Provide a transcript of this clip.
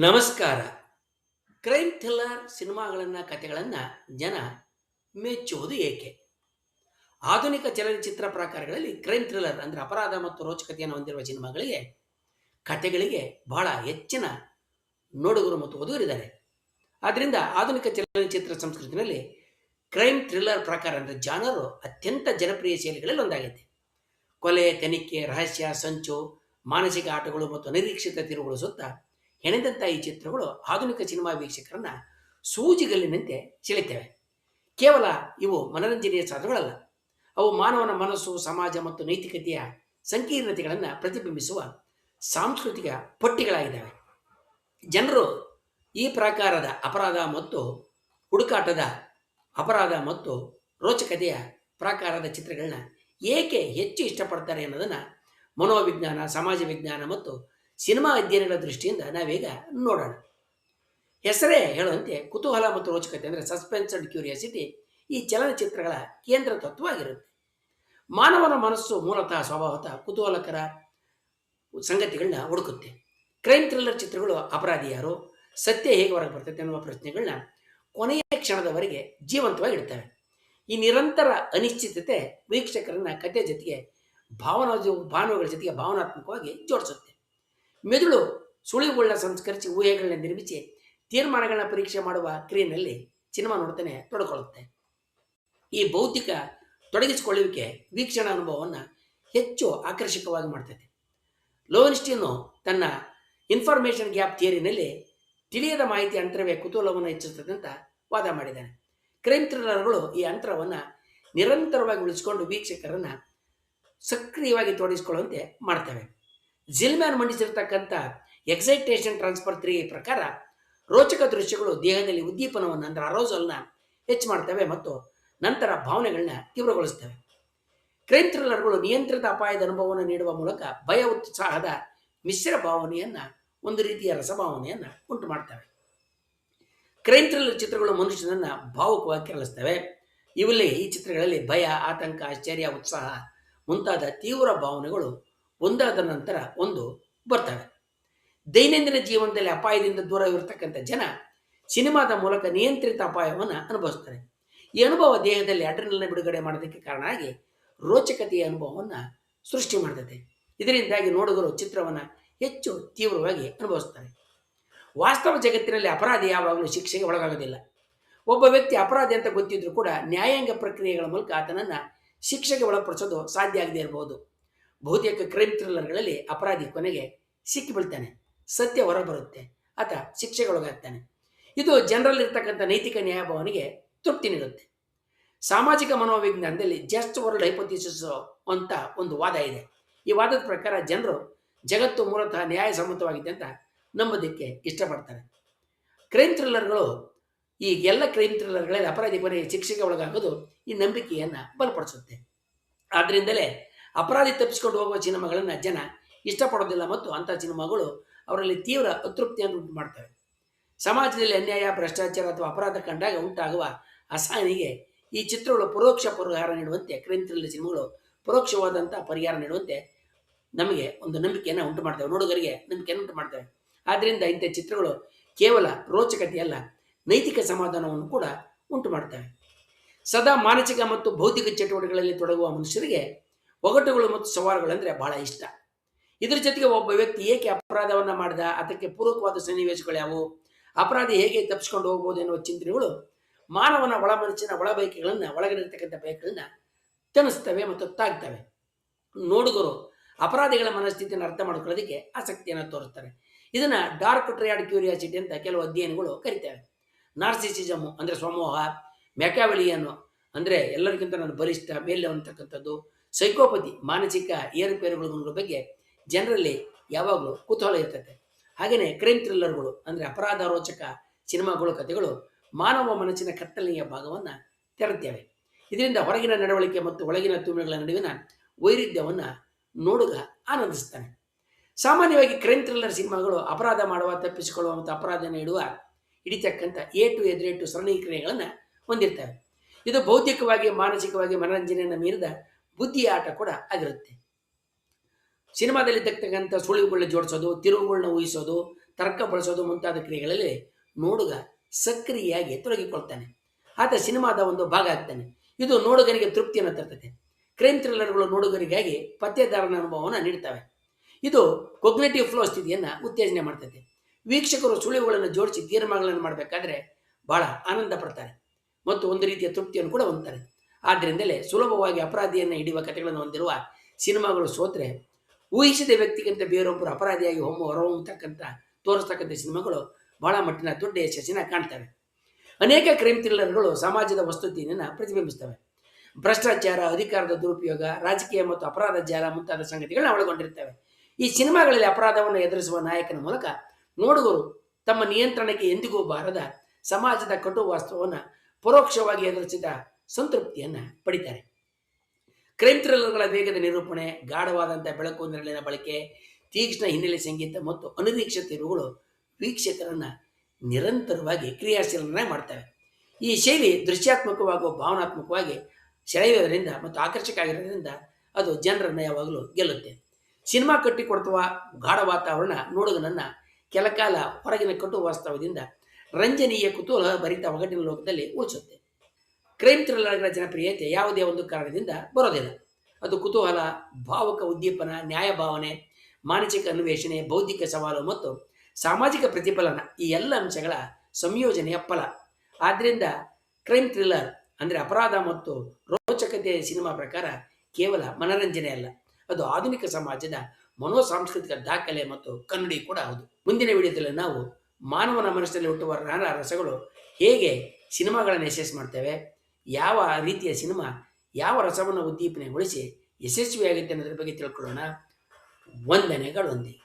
ನಮಸ್ಕಾರ. Crime thriller ಸಿನಿಮಾಗಳನ್ನು ಕಥೆಗಳನ್ನು ಜನ ಮೆಚ್ಚುವುದು ಏಕೆ? ಆಧುನಿಕ ಚಲನಚಿತ್ರ ಪ್ರಕಾರಗಳಲ್ಲಿ ಕ್ರೈಮ್ ಥ್ರಿಲ್ಲರ್ ಅಂದರೆ ಅಪರಾಧ ಮತ್ತು ರೋಚಕತೆಯನ್ನು ಹೊಂದಿರುವ ಸಿನಿಮಾಗಳಿಗೆ ಕಥೆಗಳಿಗೆ ಬಹಳ ಹೆಚ್ಚಿನ ನೋಡುಗರು ಮತ್ತು ಓದುಗರಿದ್ದಾರೆ. ಆದ್ದರಿಂದ ಆಧುನಿಕ ಚಲನಚಿತ್ರ ಸಂಸ್ಕೃತಿಯಲ್ಲಿ ಕ್ರೈಮ್ ಥ್ರಿಲ್ಲರ್ ಪ್ರಕಾರ ಅಂದರೆ ಜಾನರು ಅತ್ಯಂತ ಜನಪ್ರಿಯ ಶೈಲಿಗಳಲ್ಲಿ ಒಂದಾಗಿದೆ. ಕೊಲೆ, ತನಿಖೆ, ರಹಸ್ಯ, ಸಂಚು, ಮಾನಸಿಕ ಆಟಗಳು ಮತ್ತು ಅನಿರೀಕ್ಷಿತ ತಿರುವುಗಳು ಸುತ್ತ ಹೆಣೆದಂಥ ಈ ಚಿತ್ರಗಳು ಆಧುನಿಕ ಸಿನಿಮಾ ವೀಕ್ಷಕರನ್ನ ಸೂಜಿಗಲ್ಲಿನಂತೆ ಸೆಳೆಯುತ್ತವೆ. ಕೇವಲ ಇವು ಮನರಂಜನೆಯ ಸಾಧನಗಳಲ್ಲ, ಅವು ಮಾನವನ ಮನಸ್ಸು, ಸಮಾಜ ಮತ್ತು ನೈತಿಕತೆಯ ಸಂಕೀರ್ಣತೆಗಳನ್ನು ಪ್ರತಿಬಿಂಬಿಸುವ ಸಾಂಸ್ಕೃತಿಕ ಪಟ್ಟಿಗಳಾಗಿದ್ದಾವೆ. ಜನರು ಈ ಪ್ರಕಾರದ ಅಪರಾಧ ಮತ್ತು ಹುಡುಕಾಟದ ಅಪರಾಧ ಮತ್ತು ರೋಚಕತೆಯ ಪ್ರಕಾರದ ಚಿತ್ರಗಳನ್ನ ಏಕೆ ಹೆಚ್ಚು ಇಷ್ಟಪಡ್ತಾರೆ ಅನ್ನೋದನ್ನು ಮನೋವಿಜ್ಞಾನ, ಸಮಾಜ ವಿಜ್ಞಾನ ಮತ್ತು ಸಿನಿಮಾ ಅಧ್ಯಯನಗಳ ದೃಷ್ಟಿಯಿಂದ ನಾವೀಗ ನೋಡೋಣ. ಹೆಸರೇ ಹೇಳುವಂತೆ ಕುತೂಹಲ ಮತ್ತು ರೋಚಕತೆ ಅಂದರೆ ಸಸ್ಪೆನ್ಸ್ ಅಂಡ್ ಕ್ಯೂರಿಯಾಸಿಟಿ ಈ ಚಲನಚಿತ್ರಗಳ ಕೇಂದ್ರ ತತ್ವವಾಗಿರುತ್ತೆ. ಮಾನವನ ಮನಸ್ಸು ಮೂಲತಃ ಸ್ವಭಾವತಃ ಕುತೂಹಲಕರ ಸಂಗತಿಗಳನ್ನ ಹುಡುಕುತ್ತೆ. ಕ್ರೈಮ್ ಥ್ರಿಲ್ಲರ್ ಚಿತ್ರಗಳು ಅಪರಾಧಿ ಯಾರು, ಸತ್ಯ ಹೇಗೆ ಹೊರಗೆ ಬರ್ತೈತೆ ಅನ್ನುವ ಪ್ರಶ್ನೆಗಳನ್ನ ಕೊನೆಯ ಕ್ಷಣದವರೆಗೆ ಜೀವಂತವಾಗಿಡ್ತವೆ. ಈ ನಿರಂತರ ಅನಿಶ್ಚಿತತೆ ವೀಕ್ಷಕರನ್ನ ಕಥೆ ಜೊತೆಗೆ ಭಾವನೆಗಳ ಜೊತೆಗೆ ಭಾವನಾತ್ಮಕವಾಗಿ ಜೋಡಿಸುತ್ತೆ. ಮೆದುಳು ಸುಳಿವುಗಳನ್ನ ಸಂಸ್ಕರಿಸಿ ಊಹೆಗಳನ್ನ ನಿರ್ಮಿಸಿ ತೀರ್ಮಾನಗಳನ್ನ ಪರೀಕ್ಷೆ ಮಾಡುವ ಕ್ರಿಯೆಯಲ್ಲಿ ಸಿನಿಮಾ ನೋಡ್ತಾನೆ ತೊಡಕೊಳ್ಳುತ್ತೆ. ಈ ಬೌದ್ಧಿಕ ತೊಡಗಿಸಿಕೊಳ್ಳುವಿಕೆ ವೀಕ್ಷಣಾ ಅನುಭವವನ್ನು ಹೆಚ್ಚು ಆಕರ್ಷಕವಾಗಿ ಮಾಡ್ತೈತೆ. ಲೋವೆನ್ಸ್ಟೀನು ತನ್ನ ಇನ್ಫಾರ್ಮೇಷನ್ ಗ್ಯಾಪ್ ಥಿಯರಿನಲ್ಲಿ ತಿಳಿಯದ ಮಾಹಿತಿ ಅಂತರವೇ ಕುತೂಹಲವನ್ನು ಹೆಚ್ಚಿಸುತ್ತದೆ ಅಂತ ವಾದ ಮಾಡಿದ್ದಾನೆ. ಕ್ರೈಮ್ ಥ್ರಿಲ್ಲರ್ಗಳು ಈ ಅಂತರವನ್ನು ನಿರಂತರವಾಗಿ ಉಳಿಸಿಕೊಂಡು ವೀಕ್ಷಕರನ್ನು ಸಕ್ರಿಯವಾಗಿ ತೊಡಗಿಸಿಕೊಳ್ಳುವಂತೆ ಮಾಡ್ತವೆ. ಜಿಲ್ಮ್ಯಾನ್ ಮಂಡಿಸಿರ್ತಕ್ಕಂಥ ಎಕ್ಸೈಟೇಷನ್ ಟ್ರಾನ್ಸ್ಫರ್ ಥಿಯರಿ ಪ್ರಕಾರ ರೋಚಕ ದೃಶ್ಯಗಳು ದೇಹದಲ್ಲಿ ಉದ್ದೀಪನವನ್ನು ಅಂದರೆ ಅರೋಸಲ್ನ ಹೆಚ್ಚು ಮಾಡ್ತವೆ ಮತ್ತು ನಂತರ ಭಾವನೆಗಳನ್ನ ತೀವ್ರಗೊಳಿಸ್ತವೆ. ಕ್ರೈಮ್ ಥ್ರಿಲ್ಲರ್ಗಳು ನಿಯಂತ್ರಿತ ಅಪಾಯದ ಅನುಭವವನ್ನು ನೀಡುವ ಮೂಲಕ ಭಯ, ಉತ್ಸಾಹದ ಮಿಶ್ರ ಭಾವನೆಯನ್ನು, ಒಂದು ರೀತಿಯ ರಸಭಾವನೆಯನ್ನು ಉಂಟು ಮಾಡ್ತವೆ. ಕ್ರೈಮ್ ಥ್ರಿಲ್ಲರ್ ಚಿತ್ರಗಳು ಮನುಷ್ಯನನ್ನು ಭಾವುಕವಾಗಿ ಕೆರಳಿಸ್ತವೆ. ಈ ಚಿತ್ರಗಳಲ್ಲಿ ಭಯ, ಆತಂಕ, ಆಶ್ಚರ್ಯ, ಉತ್ಸಾಹ ಮುಂತಾದ ತೀವ್ರ ಭಾವನೆಗಳು ಒಂದಾದ ನಂತರ ಒಂದು ಬರ್ತವೆ. ದೈನಂದಿನ ಜೀವನದಲ್ಲಿ ಅಪಾಯದಿಂದ ದೂರವಿರತಕ್ಕಂಥ ಜನ ಸಿನಿಮಾದ ಮೂಲಕ ನಿಯಂತ್ರಿತ ಅಪಾಯವನ್ನು ಅನುಭವಿಸ್ತಾರೆ. ಈ ಅನುಭವ ದೇಹದಲ್ಲಿ ಅಡ್ರಿನಲಿನ್ ಬಿಡುಗಡೆ ಮಾಡೋದಕ್ಕೆ ಕಾರಣ ಆಗಿ ರೋಚಕತೆಯ ಅನುಭವವನ್ನು ಸೃಷ್ಟಿ ಮಾಡ್ತದೆ. ಇದರಿಂದಾಗಿ ನೋಡುಗರು ಚಿತ್ರವನ್ನು ಹೆಚ್ಚು ತೀವ್ರವಾಗಿ ಅನುಭವಿಸ್ತಾರೆ. ವಾಸ್ತವ ಜಗತ್ತಿನಲ್ಲಿ ಅಪರಾಧಿ ಯಾವಾಗಲೂ ಶಿಕ್ಷೆಗೆ ಒಳಗಾಗೋದಿಲ್ಲ. ಒಬ್ಬ ವ್ಯಕ್ತಿ ಅಪರಾಧಿ ಅಂತ ಗೊತ್ತಿದ್ರೂ ಕೂಡ ನ್ಯಾಯಾಂಗ ಪ್ರಕ್ರಿಯೆಗಳ ಮೂಲಕ ಆತನನ್ನು ಶಿಕ್ಷೆಗೆ ಒಳಪಡಿಸೋದು ಸಾಧ್ಯ ಆಗದೇ ಇರಬಹುದು. ಬಹುತೇಕ ಕ್ರೈಮ್ ಥ್ರಿಲ್ಲರ್ಗಳಲ್ಲಿ ಅಪರಾಧಿ ಕೊನೆಗೆ ಸಿಕ್ಕಿಬೀಳ್ತಾನೆ, ಸತ್ಯ ಹೊರಬರುತ್ತೆ, ಆತ ಶಿಕ್ಷೆಗೊಳಗಾಗ್ತಾನೆ. ಇದು ಜನರಲ್ಲಿರ್ತಕ್ಕಂಥ ನೈತಿಕ ನ್ಯಾಯಭಾವನೆಗೆ ತೃಪ್ತಿ ನೀಡುತ್ತೆ. ಸಾಮಾಜಿಕ ಮನೋವಿಜ್ಞಾನದಲ್ಲಿ ಜಸ್ಟ್ ವರ್ಲ್ಡ್ ಹೈಪೋಥಿಸಿಸ್ ಅಂತ ಒಂದು ವಾದ ಇದೆ. ಈ ವಾದದ ಪ್ರಕಾರ ಜನರು ಜಗತ್ತು ಮೂಲತಃ ನ್ಯಾಯಸಮ್ಮತವಾಗಿದೆ ಅಂತ ನಂಬೋದಕ್ಕೆ ಇಷ್ಟಪಡ್ತಾರೆ. ಕ್ರೈಮ್ ಥ್ರಿಲ್ಲರ್ಗಳು ಈ ಎಲ್ಲ ಕ್ರೈಮ್ ಥ್ರಿಲ್ಲರ್ಗಳಲ್ಲಿ ಅಪರಾಧಿ ಕೊನೆಗೆ ಶಿಕ್ಷೆಗೆ ಒಳಗಾಗೋದು ಈ ನಂಬಿಕೆಯನ್ನು ಬಲಪಡಿಸುತ್ತೆ. ಆದ್ದರಿಂದಲೇ ಅಪರಾಧಿ ತಪ್ಪಿಸಿಕೊಂಡು ಹೋಗುವ ಸಿನಿಮಾಗಳನ್ನು ಜನ ಇಷ್ಟಪಡೋದಿಲ್ಲ ಮತ್ತು ಅಂಥ ಸಿನಿಮಾಗಳು ಅವರಲ್ಲಿ ತೀವ್ರ ಅತೃಪ್ತಿಯನ್ನು ಉಂಟು ಮಾಡ್ತವೆ. ಸಮಾಜದಲ್ಲಿ ಅನ್ಯಾಯ, ಭ್ರಷ್ಟಾಚಾರ ಅಥವಾ ಅಪರಾಧ ಕಂಡಾಗ ಉಂಟಾಗುವ ಅಸಹನೆಗೆ ಈ ಚಿತ್ರಗಳು ಪರೋಕ್ಷ ಪರಿಹಾರ ನೀಡುವಂತೆ, ಕ್ರೈಮ್ ಥ್ರಿಲ್ಲರ್ ಸಿನಿಮಾಗಳು ಪರೋಕ್ಷವಾದಂಥ ಪರಿಹಾರ ನೀಡುವಂತೆ ನಮಗೆ ಒಂದು ನಂಬಿಕೆಯನ್ನು ಉಂಟು ಮಾಡ್ತವೆ, ನೋಡುಗರಿಗೆ ನಂಬಿಕೆಯನ್ನು ಉಂಟು ಮಾಡ್ತವೆ. ಆದ್ದರಿಂದ ಇಂಥ ಚಿತ್ರಗಳು ಕೇವಲ ರೋಚಕತೆಯಲ್ಲ, ನೈತಿಕ ಸಮಾಧಾನವನ್ನು ಕೂಡ ಉಂಟು ಮಾಡ್ತವೆ. ಸದಾ ಮಾನಸಿಕ ಮತ್ತು ಬೌದ್ಧಿಕ ಚಟುವಟಿಕೆಗಳಲ್ಲಿ ತೊಡಗುವ ಮನುಷ್ಯರಿಗೆ ಒಗಟುಗಳು ಮತ್ತು ಸವಾಲುಗಳಂದರೆ ಬಹಳ ಇಷ್ಟ. ಇದರ ಜೊತೆಗೆ ಒಬ್ಬ ವ್ಯಕ್ತಿ ಏಕೆ ಅಪರಾಧವನ್ನು ಮಾಡಿದ, ಅದಕ್ಕೆ ಪೂರಕವಾದ ಸನ್ನಿವೇಶಗಳು ಯಾವುವು, ಅಪರಾಧಿ ಹೇಗೆ ತಪ್ಪಿಸ್ಕೊಂಡು ಹೋಗ್ಬೋದು ಎನ್ನುವ ಚಿಂತನೆಗಳು ಮಾನವನ ಒಳ ಮನಸ್ಸಿನ ಒಳಗಡೆ ಇರ್ತಕ್ಕಂಥ ಬಯಕೆಗಳನ್ನ ತಣಿಸ್ತವೆ ಮತ್ತು ತಾಗ್ತವೆ. ನೋಡುಗರು ಅಪರಾಧಿಗಳ ಮನಸ್ಥಿತಿಯನ್ನು ಅರ್ಥ ಮಾಡ್ಕೊಳ್ಳೋದಕ್ಕೆ ಆಸಕ್ತಿಯನ್ನು ತೋರಿಸ್ತಾರೆ. ಇದನ್ನು ಡಾರ್ಕ್ ಟ್ರಯಾಡ್ ಕ್ಯೂರಿಯಾಸಿಟಿ ಅಂತ ಕೆಲವು ಅಧ್ಯಯನಗಳು ಕರೀತವೆ. ನಾರ್ಸಿಸಿಸಮ್ ಅಂದರೆ ಸ್ವಮೋಹ, ಮ್ಯಾಕ್ಯಾವೆಲಿಯನ್ ಅಂದರೆ ಎಲ್ಲರಿಗಿಂತ ನಾನು ಬಲಿಷ್ಠ ಮೇಲೆ ಅಂತಕ್ಕಂಥದ್ದು, ಸೈಕೋಪತಿ ಮಾನಸಿಕ ಏರುಪೇರುಗಳ ಬಗ್ಗೆ ಜನರಲ್ಲಿ ಯಾವಾಗಲೂ ಕುತೂಹಲ ಇರ್ತದೆ. ಹಾಗೆಯೇ ಕ್ರೈಮ್ ಥ್ರಿಲ್ಲರ್ಗಳು ಅಂದರೆ ಅಪರಾಧ ರೋಚಕ ಸಿನಿಮಾಗಳು, ಕಥೆಗಳು ಮಾನವ ಮನಸ್ಸಿನ ಕತ್ತಲೆಯ ಭಾಗವನ್ನು ತೆರೆಯುತ್ತವೆ. ಇದರಿಂದ ಹೊರಗಿನ ನಡವಳಿಕೆ ಮತ್ತು ಒಳಗಿನ ತುಮುಲಗಳ ನಡುವಿನ ವೈರುಧ್ಯವನ್ನು ನೋಡುಗ ಆನಂದಿಸ್ತಾನೆ. ಸಾಮಾನ್ಯವಾಗಿ ಕ್ರೈಮ್ ಥ್ರಿಲ್ಲರ್ ಸಿನಿಮಾಗಳು ಅಪರಾಧ ಮಾಡುವ, ತಪ್ಪಿಸಿಕೊಳ್ಳುವ ಮತ್ತು ಅಪರಾಧನ ಹಿಡಿತಕ್ಕಂಥ A to Z ಸರಣಿ ಕ್ರಿಯೆಗಳನ್ನು ಹೊಂದಿರ್ತವೆ. ಇದು ಬೌದ್ಧಿಕವಾಗಿ, ಮಾನಸಿಕವಾಗಿ ಮನರಂಜನೆಯನ್ನು ಮೀರಿದ ಬುದ್ಧಿಯ ಆಟ ಕೂಡ ಆಗಿರುತ್ತೆ. ಸಿನಿಮಾದಲ್ಲಿ ತಕ್ಕಂಥ ಸುಳಿವುಗಳನ್ನ ಜೋಡಿಸೋದು, ತಿರುವುಗಳನ್ನ ಊಹಿಸೋದು, ತರ್ಕ ಬಳಸೋದು ಮುಂತಾದ ಕ್ರಿಯೆಗಳಲ್ಲಿ ನೋಡುಗ ಸಕ್ರಿಯೆಯಾಗಿ ತೊಡಗಿಕೊಳ್ತಾನೆ. ಆತ ಸಿನಿಮಾದ ಒಂದು ಭಾಗ ಆಗ್ತಾನೆ. ಇದು ನೋಡುಗನಿಗೆ ತೃಪ್ತಿಯನ್ನು ತರ್ತದೆ. ಕ್ರೈಮ್ ಥ್ರಿಲ್ಲರ್ಗಳು ನೋಡುಗರಿಗಾಗಿ ಪತ್ತೇದಾರನ ಅನುಭವವನ್ನು ನೀಡ್ತವೆ. ಇದು ಕೊಗ್ನೆಟಿವ್ ಫ್ಲೋ ಸ್ಥಿತಿಯನ್ನು ಉತ್ತೇಜನೆ ಮಾಡ್ತದೆ. ವೀಕ್ಷಕರು ಸುಳಿವುಗಳನ್ನು ಜೋಡಿಸಿ ತೀರ್ಮಾನಗಳನ್ನು ಮಾಡಬೇಕಾದ್ರೆ ಬಹಳ ಆನಂದ ಪಡ್ತಾರೆ ಮತ್ತು ಒಂದು ರೀತಿಯ ತೃಪ್ತಿಯನ್ನು ಕೂಡ ಹೊಂದ್ತಾರೆ. ಆದ್ದರಿಂದಲೇ ಸುಲಭವಾಗಿ ಅಪರಾಧಿಯನ್ನು ಹಿಡಿಯುವ ಕಥೆಗಳನ್ನು ಹೊಂದಿರುವ ಸಿನಿಮಾಗಳು ಸೋತ್ರೆ ಊಹಿಸಿದ ವ್ಯಕ್ತಿಗಿಂತ ಬೇರೊಬ್ಬರು ಅಪರಾಧಿಯಾಗಿ ಹೊರಹೊಮ್ಮತಕ್ಕಂಥ ತೋರಿಸ್ತಕ್ಕಂಥ ಸಿನಿಮಾಗಳು ಬಹಳ ಮಟ್ಟಿನ ದೊಡ್ಡ ಯಶಸ್ಸಿನ ಕಾಣ್ತವೆ. ಅನೇಕ ಕ್ರೈಮ್ ಥ್ರಿಲ್ಲರ್ಗಳು ಸಮಾಜದ ವಸ್ತುಸ್ಥಿತಿಯನ್ನು ಪ್ರತಿಬಿಂಬಿಸ್ತವೆ. ಭ್ರಷ್ಟಾಚಾರ, ಅಧಿಕಾರದ ದುರುಪಯೋಗ, ರಾಜಕೀಯ ಮತ್ತು ಅಪರಾಧ ಜಾಲ ಮುಂತಾದ ಸಂಗತಿಗಳನ್ನ ಒಳಗೊಂಡಿರ್ತವೆ. ಈ ಸಿನಿಮಾಗಳಲ್ಲಿ ಅಪರಾಧವನ್ನು ಎದುರಿಸುವ ನಾಯಕನ ಮೂಲಕ ನೋಡುಗರು ತಮ್ಮ ನಿಯಂತ್ರಣಕ್ಕೆ ಎಂದಿಗೂ ಬಾರದ ಸಮಾಜದ ಕಟು ವಾಸ್ತವವನ್ನು ಪರೋಕ್ಷವಾಗಿ ಎದುರಿಸಿದ ಸಂತೃಪ್ತಿಯನ್ನು ಪಡಿತಾರೆ. ಕ್ರೈಮ್ ಥ್ರಿಲ್ಲರ್ಗಳ ವೇಗದ ನಿರೂಪಣೆ, ಗಾಢವಾದಂಥ ಬೆಳಕು ನೆರಳಿನ ಬಳಕೆ, ತೀಕ್ಷ್ಣ ಹಿನ್ನೆಲೆ ಸಂಗೀತ ಮತ್ತು ಅನಿರೀಕ್ಷಿತ ತಿರುವುಗಳು ವೀಕ್ಷಕರನ್ನು ನಿರಂತರವಾಗಿ ಕ್ರಿಯಾಶೀಲನೆ ಮಾಡ್ತವೆ. ಈ ಶೈಲಿ ದೃಶ್ಯಾತ್ಮಕವಾಗೂ ಭಾವನಾತ್ಮಕವಾಗಿ ಸೆಳೆಯುವುದರಿಂದ ಮತ್ತು ಆಕರ್ಷಕ ಆಗಿರೋದ್ರಿಂದ ಅದು ಜನರನ್ನು ಯಾವಾಗಲೂ ಗೆಲ್ಲುತ್ತೆ. ಸಿನಿಮಾ ಕಟ್ಟಿಕೊಡ್ತುವ ಗಾಢ ವಾತಾವರಣ ನೋಡುಗನನ್ನು ಕೆಲಕಾಲ ಹೊರಗಿನ ಕಟು ವಾಸ್ತವದಿಂದ ರಂಜನೀಯ ಕುತೂಹಲ ಭರಿತ ಒಗಟಿನ ಲೋಕದಲ್ಲಿ ಉಳಿಸುತ್ತೆ. ಕ್ರೈಮ್ ಥ್ರಿಲ್ಲರ್ಗಳ ಜನಪ್ರಿಯತೆ ಯಾವುದೇ ಒಂದು ಕಾರಣದಿಂದ ಬರೋದಿಲ್ಲ. ಅದು ಕುತೂಹಲ, ಭಾವುಕ ಉದ್ದೀಪನ, ನ್ಯಾಯಭಾವನೆ, ಮಾನಸಿಕ ಅನ್ವೇಷಣೆ, ಬೌದ್ಧಿಕ ಸವಾಲು ಮತ್ತು ಸಾಮಾಜಿಕ ಪ್ರತಿಫಲನ ಈ ಎಲ್ಲ ಅಂಶಗಳ ಸಂಯೋಜನೆಯ ಫಲ. ಆದ್ದರಿಂದ ಕ್ರೈಮ್ ಥ್ರಿಲ್ಲರ್ ಅಂದರೆ ಅಪರಾಧ ಮತ್ತು ರೋಚಕತೆಯ ಸಿನಿಮಾ ಪ್ರಕಾರ ಕೇವಲ ಮನರಂಜನೆ ಅಲ್ಲ, ಅದು ಆಧುನಿಕ ಸಮಾಜದ ಮನೋಸಾಂಸ್ಕೃತಿಕ ದಾಖಲೆ ಮತ್ತು ಕನ್ನಡಿ ಕೂಡ ಹೌದು. ಮುಂದಿನ ವಿಡಿಯೋದಲ್ಲಿ ನಾವು ಮಾನವನ ಮನಸ್ಸಿನಲ್ಲಿ ಹುಟ್ಟುವ ನಾನಾ ರಸಗಳು ಹೇಗೆ ಸಿನಿಮಾಗಳನ್ನು ಯಶಸ್ಸು ಮಾಡ್ತೇವೆ, ಯಾವ ರೀತಿಯ ಸಿನಿಮಾ ಯಾವ ರಸವನ್ನು ಉದ್ದೀಪನೆಗೊಳಿಸಿ ಯಶಸ್ವಿಯಾಗುತ್ತೆ ಅನ್ನೋದ್ರ ಬಗ್ಗೆ ತಿಳ್ಕೊಳ್ಳೋಣ. ವಂದನೆಗಳೊಂದಿಗೆ.